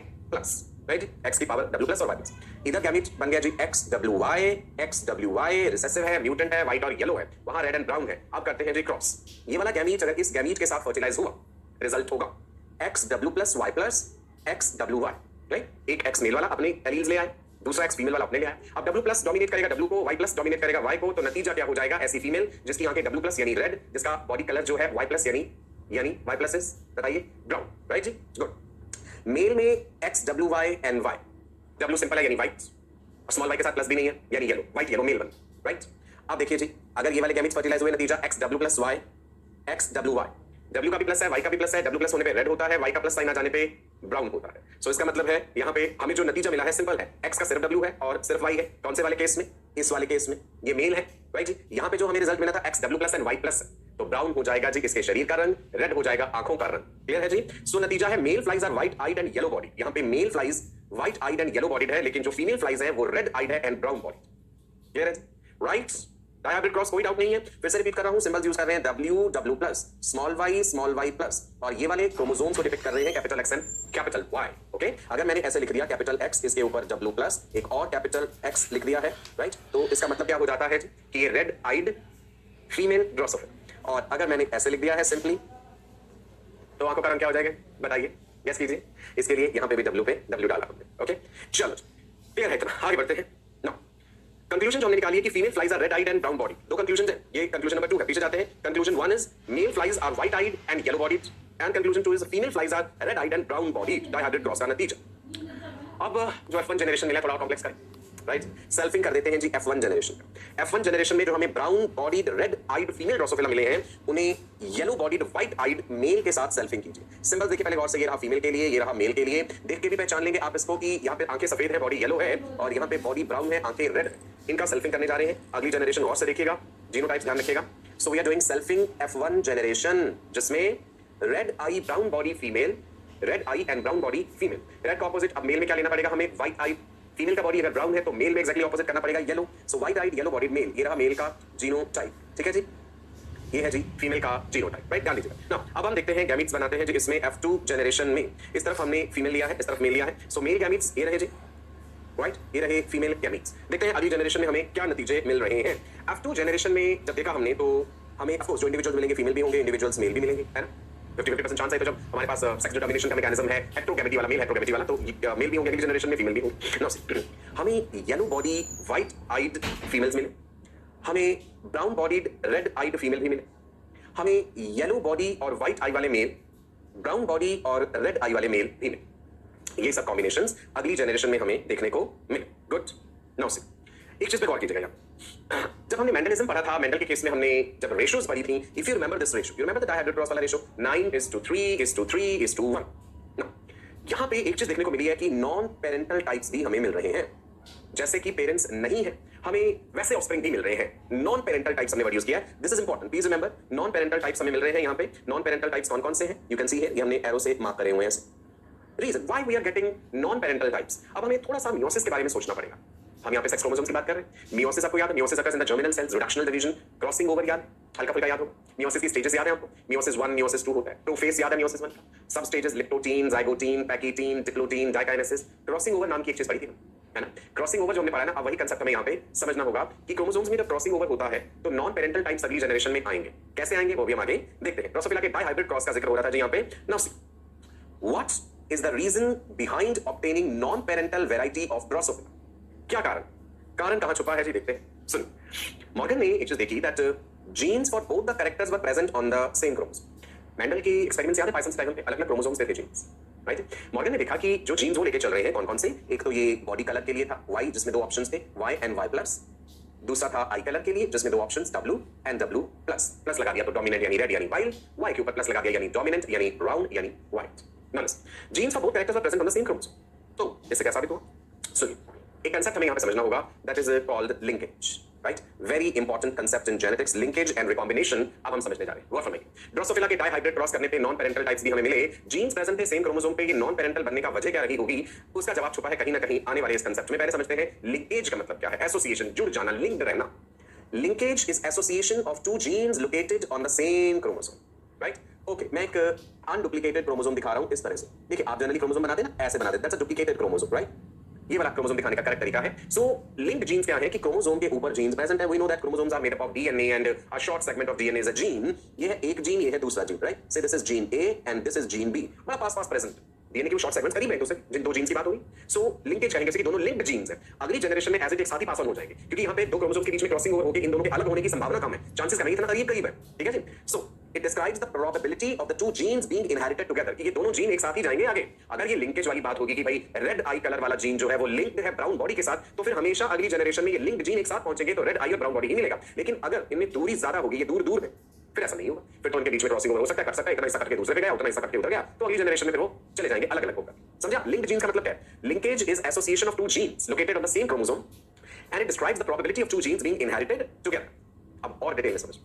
S1: राइट, X की पावर W+ और Y+। इधर गैमेट बन गया जी XWY रिसेसिव है, म्यूटेंट है, व्हाइट और येलो है, वहां रेड एंड ब्राउन है। अब करते हैं जी क्रॉस, ये वाला गैमेट अगर इस गैमेट के साथ फर्टिलाइज हुआ रिजल्ट होगा XW+Y+, XWY, राइट। एक X मेल वाला अपने एलील्स ले आए, दूसरा X फीमेल वाला अपने ले आया। अब W+ डोमिनेट करेगा W को, Y+ डोमिनेट करेगा Y को, तो नतीजा क्या हो जाएगा, ऐसी फीमेल जिसकी आंखें W+ यानी रेड, जिसका बॉडी कलर जो है Y+ यानी Y+ इज, बताइए, ब्राउन, राइट जी, गुड। मेल में XWY and Y, W simple है यानी व्हाइट, और स्मॉल y के साथ प्लस भी नहीं है यानी येलो, व्हाइट येलो मेल बन, राइट। अब देखिए जी अगर ये वाले गैमेट्स फर्टिलाइज हुए, नतीजा XW+Y, XWY, W का भी प्लस है, Y का भी प्लस है, W+ होने पे रेड होता है, Y का प्लस साइन आ जाने पे ब्राउन होता है। सो इसका मतलब है यहाँ पे हमें जो नतीजा मिला है सिंपल है, X का सिर्फ W है और सिर्फ Y है। कौन से वाले केस में, इस वाले केस में ये मेल है, राइट जी। यहाँ पे जो हमें रिजल्ट मिला था XW+ एंड Y+, तो ब्राउन हो जाएगा जी इसके शरीर का रंग, रेड हो जाएगा आंखों का रंग। क्लियर है जी। सो नतीजा है male flies are white eyed and yellow body, यहाँ पे male flies white eyed and yellow bodied है, लेकिन जो फीमेल फ्लाइज है वो रेड आइड है एंड ब्राउन बॉडी। क्लियर है जी, राइट। डायहाइब्रिड क्रॉस कोई डाउट नहीं है, फिर से रिपीट कर रहा हूं, सिंबल्स यूज कर रहे हैं W+, स्मॉल y+, और ये वाले क्रोमोसोम्स को डिपिक्ट कर रहे हैं capital X and capital Y। Okay, अगर मैंने ऐसे लिख दिया कैपिटल X इसके ऊपर W+, एक और कैपिटल X लिख दिया है, राइट, तो इसका मतलब क्या हो जाता है कि ये रेड आइड फीमेल ड्रोसोफिला। और अगर मैंने ऐसे लिख दिया है सिंपली, तो आंखों का रंग क्या हो जाएगा, बताइए, गेस कीजिए। इसके लिए यहां पे भी W पे W डाला हमने। ओके, चलो क्लियर है, इतना आगे बढ़ते हैं। कंक्लूजन जो हमने निकाली है कि female flies are red eyed and brown body, दो कंक्लूजन है, ये कंक्लूजन नंबर 2 है, पीछे जाते हैं। Conclusion 1 is male flies are white eyed and yellow bodied, and conclusion 2 is female flies are red eyed and brown bodied, dihybrid cross का नतीजा। अब जो F1 जनरेशन मिला थोड़ा कॉम्प्लेक्स करें, राइट, सेल्फिंग कर देते हैं जी F1 जनरेशन। F1 जनरेशन में जो हमें brown bodied red eyed female drosophila मिले हैं, उन्हें yellow bodied white eyed male के साथ सेल्फिंग कीजिए। सिंबल देखिए पहले गौर से, ये रहा फीमेल के लिए, ये रहा मेल के लिए। देख के भी पहचान लेंगे आप इसको कि यहाँ पे आंखें सफेद है, बॉडी येलो है, और यहाँ पे बॉडी ब्राउन है, आंखें रेड है। इनका सेल्फिंग करने जा रहे हैं। अगली जनरेशन गौर से देखिएगा, जीनोटाइप्स ध्यान रखिएगा। So we are doing selfing F1 generation, जिसमें red eye brown body female, red eye and brown body female. Red का ऑपोजिट अब मेल में क्या लेना पड़ेगा हमें, व्हाइट आई। फीमेल का बॉडी अगर ब्राउन है तो मेल में एक्जैक्टली ऑपोजिट करना पड़ेगा yellow. So white eyed yellow body male, ये रहा मेल का जीनोटाइप, ठीक है जी। ये है जी फीमेल का जीनोटाइप, राइट, ध्यान दीजिएगा। नाउ अब हम देखते हैं गैमीट्स बनाते हैं जी इसमें F2 जनरेशन में। इस तरफ हमने फीमेल लिया है, इस तरफ मेल लिया है। सो मेल गैमीट्स ये रहे जी, राइट, ये रहे फीमेल गैमीट्स। देखते हैं अगली जनरेशन में हमें क्या नतीजे मिल रहे हैं। F2 जनरेशन में जब देखा हमने, तो हमें ऑफ कोर्स जो इंडिविजुअल्स मिलेंगे फीमेल भी होंगे, इंडिविजुअल्स मेल भी मिलेंगे, है ना। 50-50% चांस है। तो जब हमारे पास सेक्स डिटर्मिनेशन का मैकेनिज्म है, हेटेरोगैमेटी वाला, मेल हेटेरोगैमेटी वाला, तो मेल भी होंगे अगली जनरेशन में, फीमेल भी होंगे। नाउ हमें yellow body white eyed females मिले, हमें brown bodied red eyed female भी मिले, हमें येलो बॉडी और व्हाइट आई वाले मेल, ब्राउन बॉडी और रेड आई वाले मेल भी मिले। ये सब कॉम्बिनेशंस अगली जनरेशन में हमें देखने को मिले। गुड। नाउ सी एक चीज पे गौर कीजिएगा, जब हमने मेंडलिज्म पढ़ा था, मेंडल के केस में हमने जब रेशियोज पढ़ी थी, if you remember this ratio, you remember the dihybrid cross वाला रेशियो 9:3:3:1। यहां पे एक चीज देखने को मिली है कि नॉन पेरेंटल टाइप्स भी हमें मिल रहे हैं। जैसे कि पेरेंट्स नहीं है हमें वैसे ऑफस्प्रिंग भी मिल रहे हैं। नॉन पेरेंटल टाइप्स हमने वर्ड यूज किया है, this is important, please remember, non parental types हमें मिल रहे हैं यहाँ पे। नॉन पेरेंटल टाइप्स कौन कौन से हैं, यू कैन सी हियर, ये हमने एरो से मार्क करे हुए हैं। Reason why we are getting non parental types. अब हमें थोड़ा सा मियोसिस के बारे में सोचना पड़ेगा। हम यहाँ पे सेक्स क्रोमोसोम्स की बात कर रहे हैं। मियोसिस आपको याद है, meiosis occurs in the germinal cells, reductional division, crossing over याद, हल्का फुल्का याद हो। मियोसिस की स्टेजेस याद है आपको, मियोसिस 1 मियोसिस 2 होता है, प्रोफेज याद है मियोसिस 1 का, सब stages leptotene, zygotene, pachytene, diplotene, diakinesis, crossing over नाम की एक चीज पढ़ी थी है ना। क्रॉसिंग ओवर जो हमने पढ़ा ना, अब वही कंसेप्ट हमें यहाँ पे समझना होगा कि क्रोमोसोम्स में जब क्रॉसिंग ओवर होता है तो नॉन पेरेंटल टाइप्स अगली जनरेशन में आएंगे। कैसे आएंगे वो भी हम आगे देखते हैं। ड्रोसोफिला के डाइहाइब्रिड क्रॉस का जिक्र हो रहा था जी यहाँ पे। Now see what is the reason behind obtaining non parental variety of drosophila. क्या कारण कहां छुपा है जी, देखते हैं। सुन, मॉर्गन ने एक चीज देखी that genes for both the characters were present on the same chromosome. Mendel की एक्सपेरिमेंट्स याद है, पाइसन स्टाइगन पे अलग अलग क्रोमोसोम्स थे जीन्स, राइट। मॉर्गन ने देखा कि जो जीन्स वो लेके चल रहे हैं कौन कौन से, एक तो ये बॉडी कलर के लिए था वाई, जिसमें 2 ऑप्शंस थे वाई एंड वाई प्लस। दूसरा था आई कलर के लिए जिसमें 2 options W and W plus. Plus लगा दिया तो डोमिनेंट यानी रेड यानी वाइल्ड, वाई के ऊपर प्लस लगा दिया यानी डोमिनेंट यानी ब्राउन यानी white. Nice, genes for both characters are present on the same chromosome. तो इससे क्या साबित हुआ, सुनिए, एक कंसेप्ट हमें यहां पे समझना होगा, that is called linkage, right. Very important concept in genetics, linkage and recombination. अब हम समझने जा रहे हैं, गौर फरमाइए। ड्रोसोफिला के डाइहाइब्रिड क्रॉस करने पे नॉन पेरेंटल टाइप्स भी हमें मिले, जीन्स प्रेजेंट थे सेम क्रोमोसोम पे, ये नॉन पेरेंटल बनने का वजह क्या रही होगी, उसका जवाब छुपा है कहीं ना कहीं आने वाले इस कंसेप्ट में। पहले समझते हैं लिंकेज का मतलब क्या है। एसोसिएशन, जुड़ जाना, लिंक्ड रहना। Linkage is association of 2 genes located on the same chromosome, right. Okay, मैं एक अनडुप्लीकेटेड क्रोमोसोम दिखा रहा हूं इस तरह से। देखिए, आप जनरली क्रोमोसोम बनाते हैं ना, ऐसे बनाते हैं, that's a duplicated chromosome, right. ये वाला क्रोमोसोम दिखाने का करेक्ट तरीका है। सो लिंक्ड जीन्स क्या है कि क्रोमोसोम के ऊपर जीन्स प्रेजेंट है। We know that chromosomes are made up of DNA and a short segment of DNA is a gene. ये है एक जीन, ये है दूसरा gene, right. Say this is gene A and this is gene B, बड़ा पास प्रेजेंट। डीएनए के शॉर्ट सेगमेंट्स करीब है दूसरे, जिन 2 जीन्स की बात हुई। सो लिंकेज कहेंगे कि दोनों लिंक्ड जीन्स हैं। अगली जनरेशन में एज इट एक साथ ही पास ऑन हो जाएंगे, क्योंकि यहाँ पे 2 क्रोमोसोम्स के बीच में क्रॉसिंग ओवर होकर इन दोनों के अलग होने की संभावना कम है, चांसेस कम है, इतना करीब है, ठीक है जी। सो it describes the probability of the 2 genes being inherited together, कि ये दोनों जीन एक साथ ही जाएंगे आगे। अगर ये लिंकेज वाली बात होगी कि भाई रेड आई कलर वाला जीन जो है वो लिंक्ड है ब्राउन बॉडी के साथ, तो फिर हमेशा अगली जनरेशन में ये लिंक्ड जीन एक साथ पहुंचेंगे तो रेड आई और ब्राउन बॉडी ही मिलेगा। लेकिन अगर इनमें दूरी ज्यादा होगी, ये दूर दूर है, फिर ऐसा नहीं होगा। फिर तो इनके बीच में क्रॉसिंग ओवर हो सकता है, कर सकता है, इतना हिस्सा कट के दूसरे पे गया, उतना हिस्सा कट के उधर गया, तो अगली जनरेशन में फिर वो चले जाएंगे अलग अलग होकर। समझा? लिंक्ड जीन्स का मतलब क्या है? Linkage is association of 2 genes located on the same chromosome and it describes the probability of 2 genes being inherited together. अब और डिटेल में समझ।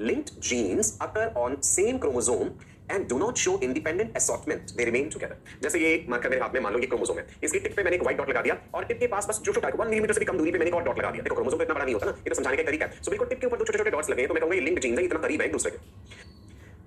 S1: Linked genes occur on same chromosome and do not show independent assortment, they remain together। जैसे ये मार्कर मेरे हाथ में, मान लो ये क्रोमोसोम है, इसकी टिप पे मैंने एक व्हाइट डॉट लगा दिया और टिप के पास बस जो छोटा 1 मिलीमीटर से भी कम दूरी पे मैंने एक और डॉट लगा दिया। देखो क्रोमोसोम तो इतना बड़ा नहीं होता ना, ये तो समझाने का एक तरीका है। सो बिल्कुल टिप के ऊपर 2 छोटे छोटे डॉट्स लगे हैं, तो मैं कहूंगा ये लिंक्ड जीन्स है, इतना करीब है एक दूसरे के।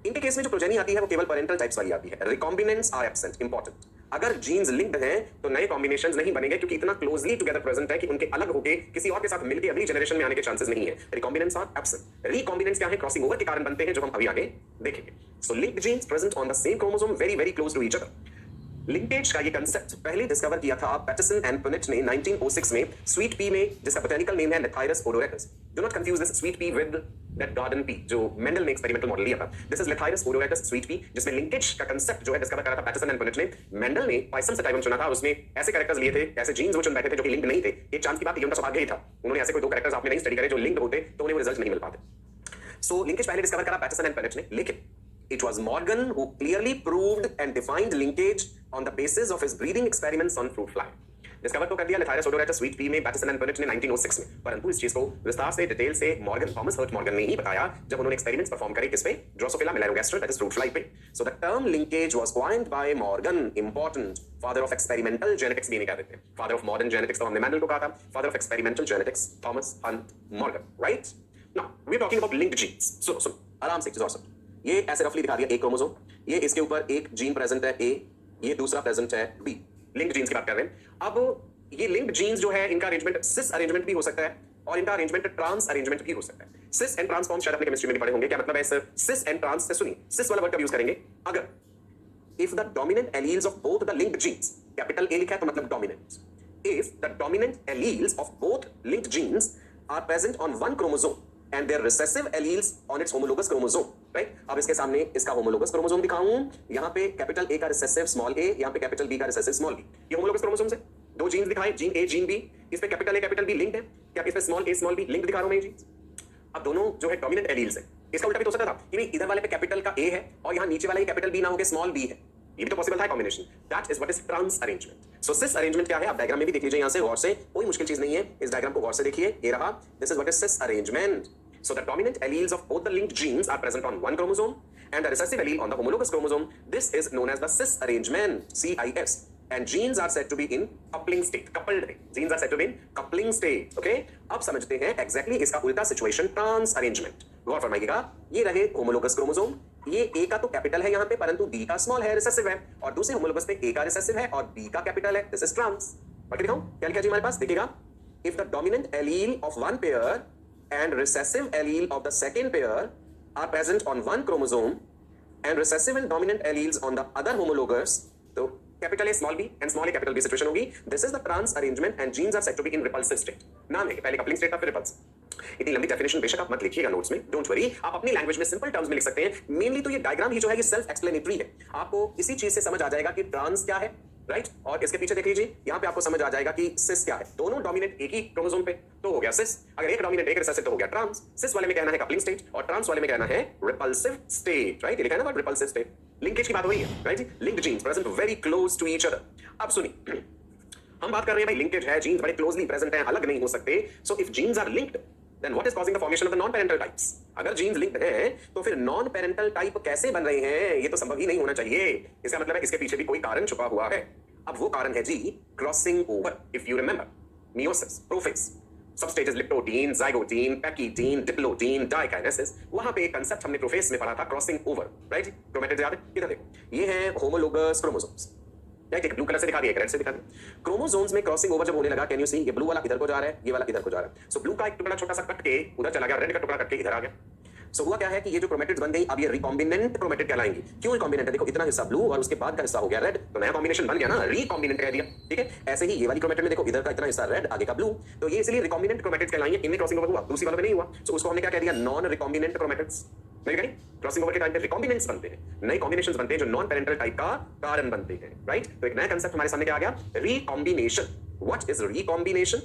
S1: इनके केस में जो प्रोजेनी आती है वो केवल पेरेंटल टाइप्स वाली आती है। Recombinants are absent, important. अगर जीन्स लिंक्ड हैं तो नए कॉम्बिनेशंस नहीं बनेंगे, क्योंकि इतना क्लोजली टुगेदर प्रेजेंट है कि उनके अलग होके किसी और के साथ मिलकर अगली जनरेशन में आने के चांसेस नहीं है। Recombinants are absent. रिकॉम्बिनेंट्स क्या है? क्रॉसिंग ओवर के कारण बनते हैं, जो हम अभी आगे देखेंगे। So linked genes present on the same chromosome, very very close to each other. Linkage का ये कंसेप्ट पहले डिस्कवर किया था पैटरसन एंड पुनिट ने 1906 में स्वीट पी में, जिसका बोटेनिकल नेम है Lathyrus odoratus. Do not confuse this sweet pea with that garden pea जो मेंडल ने एक्सपेरिमेंटल मॉडल लिया था। This is Lathyrus odoratus sweet pea, जिसमें लिंकेज का कंसेप्ट जो है डिस्कवर करा था पैटरसन एंड पुनिट ने। मेंडल ने पाइसन सटाइवम चुना था और उसमें ऐसे कैरेक्टर्स लिए थे, ऐसे जीन्स वो चुन बैठे थे जो कि लिंक्ड नहीं थे। एक चांस की बात, ये उनका सौभाग्य ही था, उन्होंने ऐसे कोई 2 कैरेक्टर्स आपने नहीं स्टडी करे जो लिंक्ड होते तो उन्हें वो रिजल्ट नहीं मिल पाते। सो लिंकेज पहले डिस्कवर करा पैटरसन एंड पुनिट ने, लेकिन it was Morgan who clearly proved and defined linkage on the basis of his breeding experiments on fruit fly। Discover तो कर दिया लेथायरस ओडोरेटस स्वीट पी में पैटरसन एंड पुनिट ने 1906 में, परंतु इस चीज को विस्तार से डिटेल से मॉर्गन, थॉमस हर्ट मॉर्गन ने ही बताया जब उन्होंने एक्सपेरिमेंट्स परफॉर्म करे किस पे? Drosophila melanogaster, that is fruit fly पे। So the term linkage was coined by Morgan, important, father of experimental genetics भी नहीं कहते थे। फादर ऑफ मॉडर्न जेनेटिक्स तो हमने मैंडल को कहा था, father of experimental genetics Thomas Hunt Morgan, right. Now we are talking about linked genes. So आराम से चीज और सुन। ये ऐसे रफली दिखा दिया एक क्रोमोसोम, ये इसके ऊपर एक जीन प्रेजेंट है ए, ये दूसरा प्रेजेंट है बी। लिंक्ड जीन्स की बात कर रहे हैं। अब ये लिंक्ड जीन्स जो है, इनका अरेंजमेंट सिस अरेंजमेंट भी हो सकता है और इनका अरेंजमेंट ट्रांस अरेंजमेंट भी हो सकता है। सिस एंड ट्रांस फॉर्म्स शायद अपने केमिस्ट्री में भी पढ़े होंगे। क्या मतलब है इस सिस एंड ट्रांस से? सुनिए, सिस वाला वर्ड कब यूज करेंगे? अगर if the dominant alleles of both the linked genes, capital A लिखा है तो मतलब dominant, if the dominant alleles of both linked genes are present on one chromosome and their recessive alleles on its homologous chromosome, right? अब इसके सामने इसका homologous chromosome दिखाऊं, यहाँ पे कैपिटल A का recessive small a, यहाँ पे कैपिटल B का recessive small b। ये homologous chromosomes है, 2 जीन्स दिखाए, जीन A, जीन B, इसमें capital A, capital B linked है, क्या इसमें small a, small b linked दिखा रहा हूं मैं ये जीन्स। अब दोनों जो है डोमिनेंट एलील्स है। इसका उल्टा भी तो हो सकता था कि इधर वाले पे कैपिटल का A है और यहाँ नीचे वाले कैपिटल B ना होके स्मॉल b है, ये भी तो पॉसिबल था combination. That is what is trans arrangement. So cis arrangement क्या है, आप डायग्राम में भी देख लीजिए, यहां से गौर से, कोई मुश्किल चीज नहीं है, इस डायग्राम को गौर से देखिए, ये रहा, this is what is sis arrangement. So the dominant alleles of both the linked genes are present on one chromosome and the recessive allele on the homologous chromosome. This is known as the cis arrangement, CIS. And genes are said to be in coupling state, coupled है. Genes are said to be in coupling state. Okay? अब समझते हैं exactly इसका उल्टा situation, trans arrangement. गौर फरमाइएगा, ये रहे homologous chromosome, ये A का तो कैपिटल है यहाँ पे, परंतु B का स्मॉल है, रिसेसिव है, और दूसरे homologous पे A का रिसेसिव है और B का कैपिटल है, दिस इज ट्रांस। पढ़ के दिखाऊं क्या लिखा जी हमारे पास, देखिएगा, if the dominant allele of one pair and recessive allele of the second pair are present on one chromosome and recessive and dominant alleles on the other homologous, तो capital A small B and small A capital B situation होगी, this is the trans arrangement and genes are said to be in repulsive state. नाम है कि पहले कपलिंग स्टेट था फिर रिपल्सिव। इतनी लंबी डेफिनेशन बेशक आप मत लिखिएगा नोट्स में, डोंट वरी, आप अपनी लैंग्वेज में सिंपल टर्म्स में लिख सकते हैं। मेनली तो ये डायग्राम ही जो है ये सेल्फ एक्सप्लेनेटरी है, आपको इसी चीज से समझ आ जाएगा कि ट्रांस क्या है, राइट? और इसके पीछे देख लीजिए, यहाँ पे आपको समझ आ जाएगा कि सिस क्या है। दोनों डोमिनेंट एक ही क्रोमोसोम पे तो हो गया सिस, अगर एक डोमिनेंट एक रिसेसिव तो हो गया ट्रांस। सिस वाले में कहना है कपलिंग स्टेट और ट्रांस वाले में कहना है रिपल्सिव स्टेट, राइट? ये लिखा है ना वर्ड रिपल्सिव स्टेट। लिंकेज की बात हुई है, राइट जी? Linked genes present very close to each other. अब सुनिए, हम बात कर रहे हैं भाई लिंकेज है, जीन्स बड़े क्लोजली प्रेजेंट हैं, अलग नहीं हो सकते। So if genes are linked then what is causing the formation of the non-parental types? अगर जीन्स लिंक्ड हैं तो फिर नॉन पेरेंटल टाइप कैसे बन रहे हैं? ये तो संभव ही नहीं होना चाहिए। इसका मतलब है इसके पीछे भी कोई कारण छुपा हुआ है। अब वो कारण है जी crossing over. If you remember, meiosis, prophase, substages leptotene, zygotene, pachytene, diplotene, diakinesis, वहां पे एक कांसेप्ट हमने प्रोफेज में पढ़ा था, क्रॉसिंग ओवर, राइट? क्रोमैटिड्स याद है? इधर देखो, ये है होमोलोगस क्रोमोसोम्स, राइट? एक ब्लू कलर से दिखा दिया, एक रेड से दिखा दिया। क्रोमोसोम्स में क्रॉसिंग ओवर जब होने लगा, कैन यू सी, ये ब्लू वाला इधर को जा रहा है, ये वाला इधर को जा रहा है। सो ब्लू का एक टुकड़ा छोटा सा कट के उधर चला गया, रेड का टुकड़ा कट के इधर आ गया। सो हुआ क्या है कि ये जो क्रोमैटिड्स बन गई, अब ये रिकॉम्बिनेंट क्रोमैटिड कहलाएंगी। क्यों रिकॉम्बिनेंट है? देखो, इतना हिस्सा ब्लू और उसके बाद का हिस्सा हो गया रेड, तो नया कॉम्बिनेशन बन गया ना, रिकॉम्बिनेंट कह दिया, ठीक है? ऐसे ही ये वाली क्रोमैटिड में देखो, इधर का इतना हिस्सा रेड, आगे का ब्लू, तो ये इसलिए रिकॉम्बिनेंट क्रोमैटिड्स कहलाएंगे। इनमें क्रॉसिंग ओवर हुआ, दूसरी वाले में नहीं हुआ, सो उसको हमने क्या कह दिया? Non recombinant chromatids. नहीं कहीं क्रॉसिंग ओवर के टाइम पे रिकॉम्बिनेंट्स बनते हैं, नए कॉम्बिनेशंस बनते हैं जो नॉन पेरेंटल टाइप का कारण बनते हैं, राइट? तो एक नया कांसेप्ट हमारे सामने क्या आ गया? Recombination. What is recombination?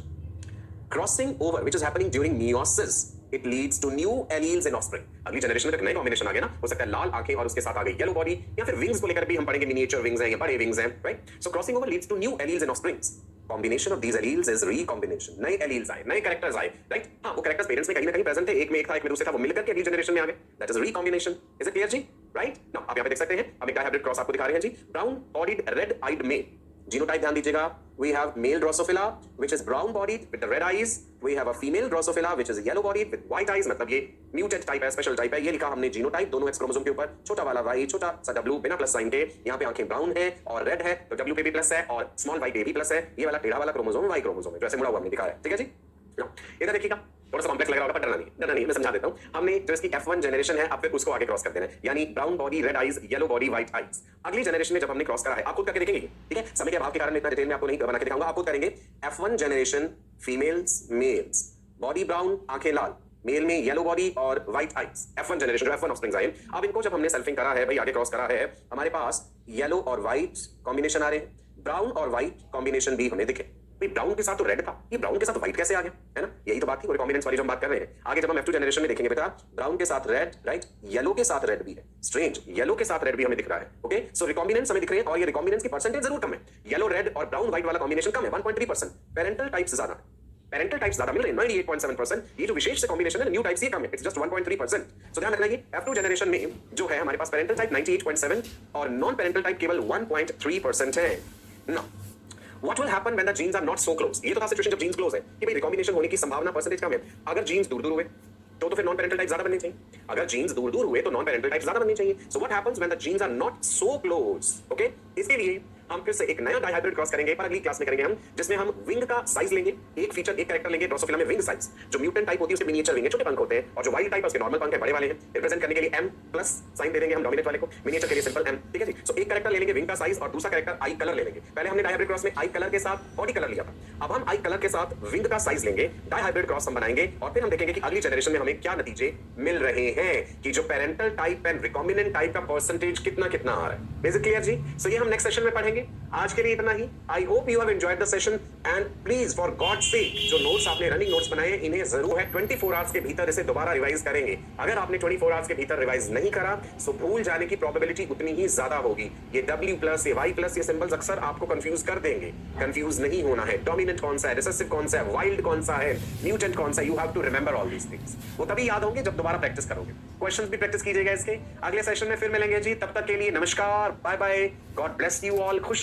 S1: Crossing over which is happening during meiosis, it leads to new alleles in offspring. अगली जनरेशन में तो नए कॉम्बिनेशन आ गया ना, हो सकता है लाल आंखें और उसके साथ आ गई येलो बॉडी, या फिर विंग्स को लेकर भी हम पढ़ेंगे मिनिएचर विंग्स हैं या बड़े विंग्स हैं, right? So crossing over leads to new alleles in offsprings. Combination of these alleles is recombination. नए एलील्स आए, नए कैरेक्टर्स आए, राइट? हाँ, वो कैरेक्टर्स पेरेंट्स में कहीं ना कहीं प्रेजेंट थे, एक में एक था, एक में दूसरे था, वो मिलकर के अगली जनरेशन में आ गए, that is recombination. Is it clear जी? राइट? नाउ आप यहां पे देख सकते हैं, हम एक डायहाइब्रिड क्रॉस आपको दिखा रहे हैं जी, brown bodied red eyed male. Genotype ध्यान दीजिएगा, we have male Drosophila which is brown bodied with the red eyes, we have a female Drosophila which is yellow bodied with white eyes, मतलब ये म्यूटेड टाइप है, स्पेशल टाइप है। ये लिखा हमने जीनोटाइप दोनों एक्स क्रोमोसोम के ऊपर, छोटा वाला वाई, छोटा सा डब्ल्यू बिना प्लस साइन के, यहाँ पे आंखें ब्राउन है और रेड है, तो डब्ल्यू पे भी प्लस है और स्मॉल वाई पे भी प्लस है। ये वाला टेढ़ा वाला क्रोमोसोम वाई क्रोमोसोम है, जो ऐसे मुड़ा हुआ हमने दिखाया है, ठीक है जी? इधर देखिएगा, थोड़ा सा कॉम्प्लेक्स लग रहा होगा, डरना नहीं, डरना नहीं, मैं समझा देता हूं। हमने जो इसकी F1 जनरेशन है, अब फिर उसको आगे क्रॉस कर देना है, यानी brown body red eyes, yellow body white eyes. अगली जनरेशन में जब हमने क्रॉस करा है, आप खुद करके देखेंगे, ठीक है? समय के अभाव के कारण इतना डिटेल में आपको नहीं बना के दिखाऊंगा, आप खुद करेंगे। F1 generation females males, body brown, आंखें लाल, मेल में येलो बॉडी और व्हाइट आईज। F1 जनरेशन जो F1 ऑफस्प्रिंग्स आए, अब इनको जब हमने सेल्फिंग करा है भाई, आगे क्रॉस करा है, हमारे पास येलो और व्हाइट कॉम्बिनेशन आ रहे हैं, ब्राउन और व्हाइट कॉम्बिनेशन भी हमें दिखे। भाई ब्राउन के साथ तो रेड था, ये ब्राउन के साथ तो व्हाइट कैसे आ गया, है ना? यही तो बात थी, रिकॉम्बिनेंस वाली जो हम बात कर रहे हैं। आगे जब हम F2 जनरेशन में देखेंगे बेटा, ब्राउन के साथ रेड, राइट? येलो के साथ रेड भी है, स्ट्रेंज, येलो के साथ रेड भी हमें दिख रहा है, ओके? सो रिकॉम्बिनेंस हमें दिख रहे हैं और ये रिकॉम्बिनेंस की परसेंटेज जरूर कम है। येलो रेड और ब्राउन व्हाइट वाला कॉम्बिनेशन कम है, 1.3%। पेरेंटल टाइप्स ज्यादा है, पेरेंटल टाइप्स ज्यादा मिल रहे हैं, 98.7%। ये जो विशेष से कॉम्बिनेशन है न्यू टाइप्स, ये कम है, इट्स जस्ट 1.3%। सो ध्यान रखना, ये F2 जनरेशन में जो है हमारे पास पेरेंटल टाइप 98.7 और नॉन पेरेंटल टाइप केवल 1.3% है ना। What will happen when the genes are not so close? ये तो था सिचुएशन जब जीन्स क्लोज है कि भाई रिकॉम्बिनेशन होने की संभावना परसेंटेज कम है। अगर जीन्स दूर दूर हुए तो फिर नॉन पेरेंटल टाइप ज्यादा बनने चाहिए, अगर जीन्स दूर दूर हुए तो नॉन पेरेंटल टाइप ज्यादा बनने चाहिए। So what happens when the genes are not so close? Okay, इसके लिए हम फिर से एक नया डाइहाइब्रिड क्रॉस करेंगे, पर अगली क्लास में करेंगे हम, जिसमें हम विंग का साइज लेंगे, एक फीचर, एक कैरेक्टर लेंगे ड्रोसोफिला में, विंग साइज। जो म्यूटेंट टाइप होती है उसके मिनिएचर विंग है, छोटे पंख होते हैं, और जो वाइल्ड टाइप है उसके नॉर्मल पंख है, बड़े वाले हैं। रिप्रेजेंट करने के लिए M प्लस साइन दे देंगे हम डोमिनेट वाले को, मिनिएचर के लिए सिंपल M, ठीक है जी? सो एक कैरेक्टर ले लेंगे विंग का साइज और दूसरा कैरेक्टर आई कलर ले लेंगे। पहले हमने डाइहाइब्रिड क्रॉस में आई कलर के साथ बॉडी कलर लिया था, अब हम आई कलर के साथ विंग का साइज लेंगे, डाइहाइब्रिड क्रॉस हम बनाएंगे और फिर हम देखेंगे कि अगली जनरेशन में हमें क्या नतीजे मिल रहे हैं, कि जो parental type and recombinant type का परसेंटेज कितना कितना आ रहा है। बेसिक क्लियर जी? सो ये हम नेक्स्ट सेशन में पढ़ेंगे। आज के लिए इतना ही। I hope you have enjoyed the session and please for God sake जो नोट्स आपने रनिंग नोट्स बनाए हैं इन्हें जरूर है 24 आवर्स के भीतर इसे दोबारा रिवाइज करेंगे। अगर आपने 24 आवर्स के भीतर रिवाइज नहीं करा तो भूल जाने की प्रोबेबिलिटी उतनी ही ज्यादा होगी। ये W+, ये Y+, ये सिंबल्स अक्सर आपको कंफ्यूज कर देंगे। कंफ्यूज नहीं होना है। डोमिनेंट कौन सा है, रिसेसिव कौन सा है, वाइल्ड कौन सा है, म्यूटेंट कौन सा है, you have to remember all these things. वो तभी याद होंगे जब दोबारा प्रैक्टिस करोगे। क्वेश्चंस भी प्रैक्टिस कीजिएगा इसके। अगले सेशन में फिर मिलेंगे जी, तब तक के लिए नमस्कार, bye bye, God bless you all. खुश